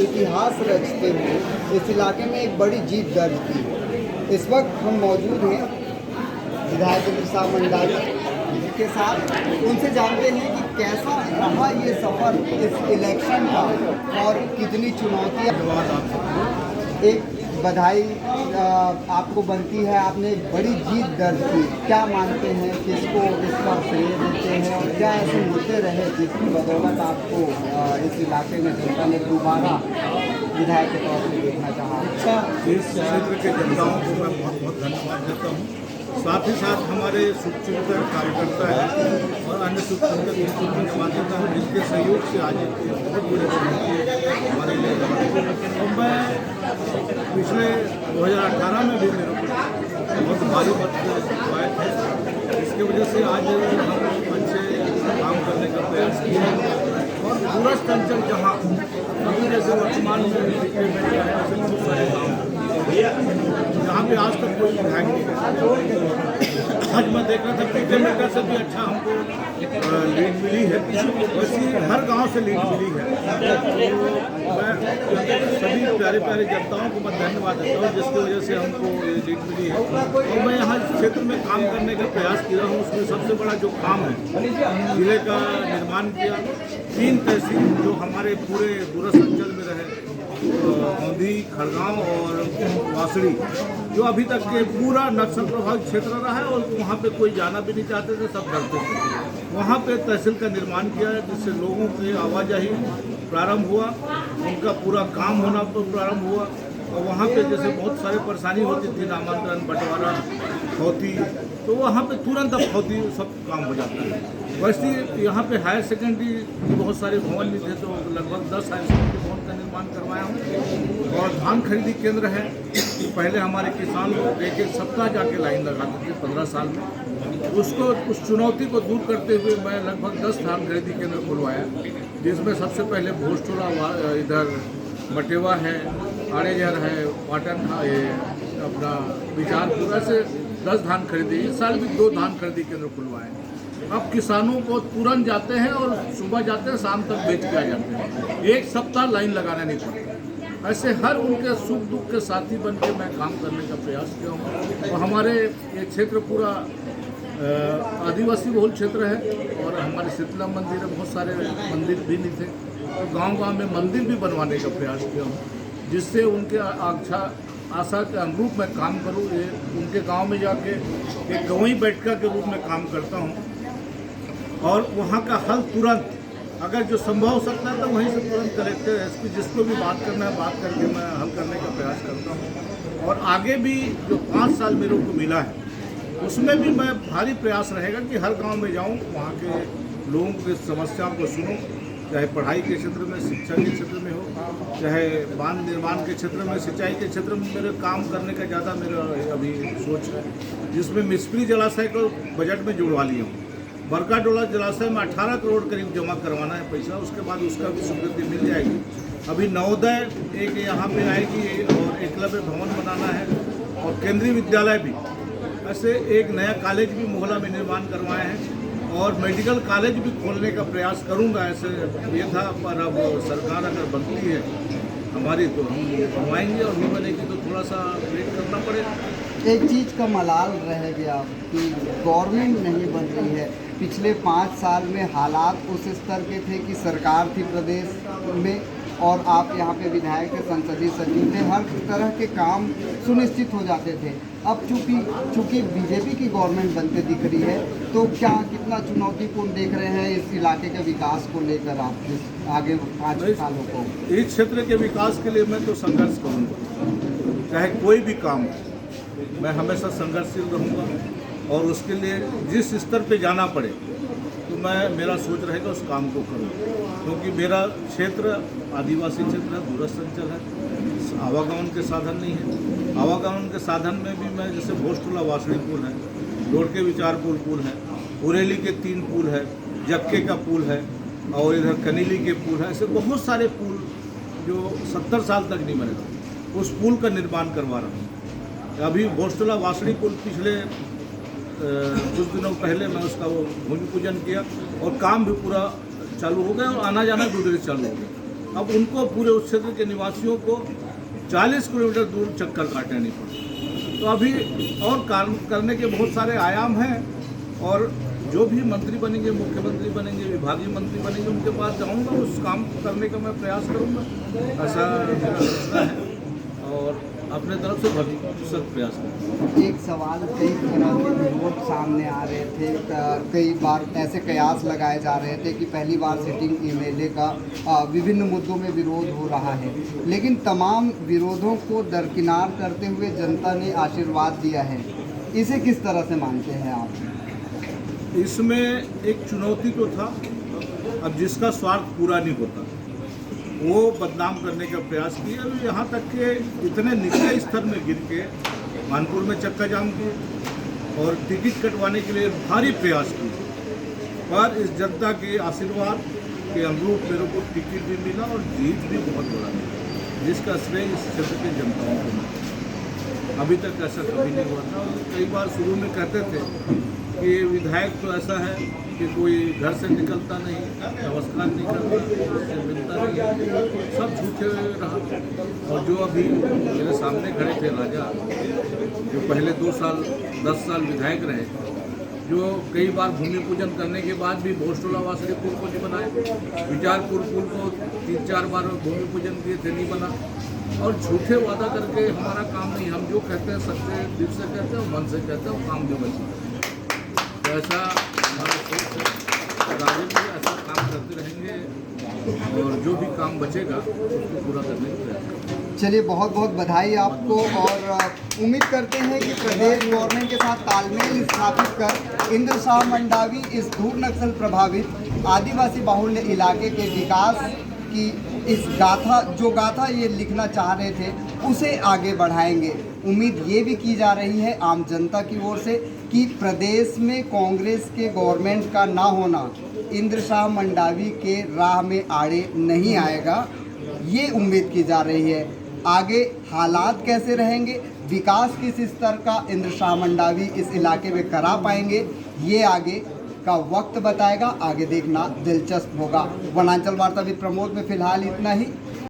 इतिहास रचते हुए इस इलाके में एक बड़ी जीत दर्ज की। इस वक्त हम मौजूद हैं विधायक इंद्र मंडावी के साथ। उनसे जानते हैं कि कैसा रहा ये सफ़र इस इलेक्शन का और कितनी चुनौतियाँ। एक बधाई आपको बनती है, आपने एक बड़ी जीत दर्ज की। क्या मानते हैं, किसको इसका श्रेय देते हैं और क्या ऐसे मुद्दे रहे जिसकी बदौलत आपको इस इलाके में जनता ने दोबारा विधायक के तौर पर देखना चाहा? अच्छा, इस क्षेत्र के जनताओं को मैं बहुत बहुत धन्यवाद देता हूँ। साथ ही साथ हमारे शुभचिंतक कार्यकर्ता हैं और अन्य शुभचिंतक उनको धन्यवाद देता हूँ जिनके सहयोग से आज एक बहुत बड़ी चुनौती हमारे लिए रहा। और मैं पिछले 2018 में भी मेरे को बहुत भारी मत आए थे, इसकी वजह से आज हम अच्छे काम करने का प्रयास किए और दूरस्थ अंचल जहाँ अभी जैसे वर्तमान में ऐसे बहुत सारे काम जहाँ पे आज तक कोई विधायक नहीं। आज मैं देख रहा था पीके मेकर से भी अच्छा हमको लीड मिली है, वैसे हर गांव से लीड मिली है। तो मैं सभी प्यारे प्यारे जनताओं को मैं धन्यवाद देता हूँ जिसकी वजह से हमको ये लीड मिली है। और मैं यहाँ क्षेत्र में काम करने का प्रयास किया हूँ। उसमें सबसे बड़ा जो काम है जिले का निर्माण किया। 3 तहसील जो हमारे पूरे दूरस्थ अंचल में रहे, औंधी, खड़गांव और वासड़ी, जो अभी तक के पूरा नक्सल प्रभावित क्षेत्र रहा है और वहाँ पे कोई जाना भी नहीं चाहते थे, सब डरते थे। वहाँ पे तहसील का निर्माण किया है जिससे लोगों की आवाजाही प्रारंभ हुआ, उनका पूरा काम होना प्रारंभ हुआ। और वहाँ पे जैसे बहुत सारी परेशानी होती थी, नामांतरण, बंटवारा, खौती, तो वहाँ पे तुरंत अब खौती सब काम हो जाता है। वैसे यहाँ पे हायर सेकेंडरी के बहुत सारे भवन भी थे, तो लगभग 10 हायर सेकेंडरी भवन का निर्माण करवाया हूँ। और धान खरीदी केंद्र है। पहले हमारे किसान लोग एक सप्ताह जाके लाइन लगाते थे 15 साल में, उसको उस चुनौती को दूर करते हुए मैं लगभग 10 धान खरीदी केंद्र खुलवाया, जिसमें सबसे पहले भोजटोला, इधर मटेवा है, आड़ेजर है, पाटन है, अपना बिचारपुर, ऐसे 10 धान खरीदी। इस साल भी 2 धान खरीदी केंद्र खुलवाए। अब किसानों को तुरंत जाते हैं और सुबह जाते हैं, शाम तक बेच के आ जाते हैं। 1 सप्ताह लाइन लगाना नहीं पड़ता। ऐसे हर उनके सुख दुख के साथी बन के मैं काम करने का प्रयास किया हूँ। और हमारे ये क्षेत्र पूरा आदिवासी बहुल क्षेत्र है और हमारे शीतला मंदिर है, बहुत सारे मंदिर भी नहीं थे, तो गांव-गांव में मंदिर भी बनवाने का प्रयास किया हूँ, जिससे उनके आशा के अनुरूप मैं काम करूँ। ये उनके गांव में जाके एक गवई बैठका के रूप में काम करता हूँ और वहाँ का हल तुरंत, अगर जो संभव हो सकता है तो वहीं से तुरंत कलेक्टर, एसपी, जिसको भी बात करना है बात करके मैं हल करने का प्रयास करता हूँ। और आगे भी जो 5 साल मेरे को मिला है उसमें भी मैं भारी प्रयास रहेगा कि हर गांव में जाऊं, वहाँ के लोगों की समस्याओं को सुनूं, चाहे पढ़ाई के क्षेत्र में, शिक्षा के क्षेत्र में हो, चाहे बांध निर्माण के क्षेत्र में, सिंचाई के क्षेत्र में मेरे काम करने का ज़्यादा मेरा अभी सोच है, जिसमें मिस्त्री जलाशय को बजट में जुड़वा लिया हूँ। बरकाडोला जलाशय में 18 करोड़ करीब जमा करवाना है पैसा, उसके बाद उसका भी स्वीकृति मिल जाएगी। अभी नवोदय एक यहाँ पे आएगी और एकलव्य भवन बनाना है और केंद्रीय विद्यालय भी, ऐसे एक नया कॉलेज भी मोहला में निर्माण करवाए हैं और मेडिकल कॉलेज भी खोलने का प्रयास करूंगा। ऐसे ये था, पर अब सरकार अगर बनती है हमारी तो हम बनवाएंगे और नहीं बनेगी तो थोड़ा सा वेट करना पड़ेगा। एक चीज़ का मलाल रह गया कि गवर्नमेंट नहीं बन रही है। पिछले 5 साल में हालात उस स्तर के थे कि सरकार थी प्रदेश में और आप यहाँ पे विधायक थे, संसदीय सचिव थे, हर तरह के काम सुनिश्चित हो जाते थे। अब चूँकि बीजेपी की गवर्नमेंट बनते दिख रही है, तो क्या कितना चुनौतीपूर्ण देख रहे हैं इस इलाके के विकास को लेकर आप आगे 5 सालों को? इस क्षेत्र के विकास के लिए मैं तो संघर्ष करूँगा, चाहे कोई भी काम हो, मैं हमेशा संघर्षशील रहूँगा और उसके लिए जिस स्तर पे जाना पड़े तो मेरा सोच रहेगा उस काम को करूँ, क्योंकि मेरा क्षेत्र आदिवासी क्षेत्र है, दूरस्थ अंचल है, आवागमन के साधन नहीं है। आवागमन के साधन में भी मैं, जैसे भोजटोला वासड़ी पुल है, रोड के विचारपुर पुल है, उरेली के 3 पुल है, जक्के का पुल है और इधर कनीली के पुल है, ऐसे बहुत सारे पुल जो 70 साल तक नहीं बने थे, उस पुल का निर्माण करवा रहा हूँ। अभी भोजटोला वासड़ी पुल पिछले कुछ दिनों पहले मैं उसका वो भूमि पूजन किया और काम भी पूरा चालू हो गया और आना जाना गुजरे चालू हो गया। अब उनको पूरे उस क्षेत्र के निवासियों को 40 किलोमीटर दूर चक्कर काटने नहीं पड़े। तो अभी और काम करने के बहुत सारे आयाम हैं, और जो भी मंत्री बनेंगे, मुख्यमंत्री बनेंगे, विभागीय मंत्री बनेंगे, उनके पास जाऊंगा, उस काम करने का मैं प्रयास करूंगा, ऐसा मेरा फैसला है, और अपने तरफ से भरपूर प्रयास करूँगा। एक सवाल, कई तरह के विरोध सामने आ रहे थे, कई बार ऐसे कयास लगाए जा रहे थे कि पहली बार सिटिंग एमएलए का विभिन्न मुद्दों में विरोध हो रहा है, लेकिन तमाम विरोधों को दरकिनार करते हुए जनता ने आशीर्वाद दिया है। इसे किस तरह से मानते हैं आप? इसमें एक चुनौती तो था, अब जिसका स्वार्थ पूरा नहीं होता वो बदनाम करने का प्रयास किया, और यहाँ तक कि इतने निचले स्तर में गिर के मानपुर में चक्का जाम किए और टिकट कटवाने के लिए भारी प्रयास किए, पर इस जनता के आशीर्वाद के अनुरूप मेरे को टिकट भी मिला और जीत भी बहुत बड़ा मिला, जिसका श्रेय इस क्षेत्र के जनताओं को मिला। अभी तक ऐसा कभी नहीं हुआ था। कई बार शुरू में कहते थे कि विधायक तो ऐसा है कि कोई घर से निकलता नहीं, नमस्कार नहीं करता, उससे मिलता नहीं, सब झूठे रहा। और जो अभी मेरे सामने खड़े थे राजा, जो पहले 2 साल 10 साल विधायक रहे, जो कई बार भूमि पूजन करने के बाद भी भोजटोला वासरी पुल को नहीं बनाए, विचारपुर पुल को 3-4 बार भूमि पूजन किए थे, नहीं बना, और झूठे वादा करके हमारा काम नहीं, हम जो कहते हैं सच्चे दिल से कहते हैं, मन से कहते हैं, वो काम जो बचता है। ऐसा हमारा सोच है, राजेंद्र जी ऐसा काम करते रहेंगे, और जो भी काम बचेगा उसको पूरा करने की प्रयास। चलिए, बहुत बहुत बधाई आपको, और उम्मीद करते हैं कि प्रदेश गवर्नमेंट के साथ तालमेल स्थापित कर इंद्र शाह मंडावी इस दूर नक्सल प्रभावित आदिवासी बाहुल्य इलाके के विकास की इस गाथा ये लिखना चाह रहे थे, उसे आगे बढ़ाएंगे। उम्मीद ये भी की जा रही है आम जनता की ओर से कि प्रदेश में कांग्रेस के गवर्नमेंट का ना होना इंद्र शाह मंडावी के राह में आड़े नहीं आएगा, ये उम्मीद की जा रही है। आगे हालात कैसे रहेंगे, विकास किस स्तर का इंद्र शाह मंडावी इस इलाके में करा पाएंगे, ये आगे का वक्त बताएगा। आगे देखना दिलचस्प होगा। वनांचल वार्ता विद प्रमोद में फिलहाल इतना ही।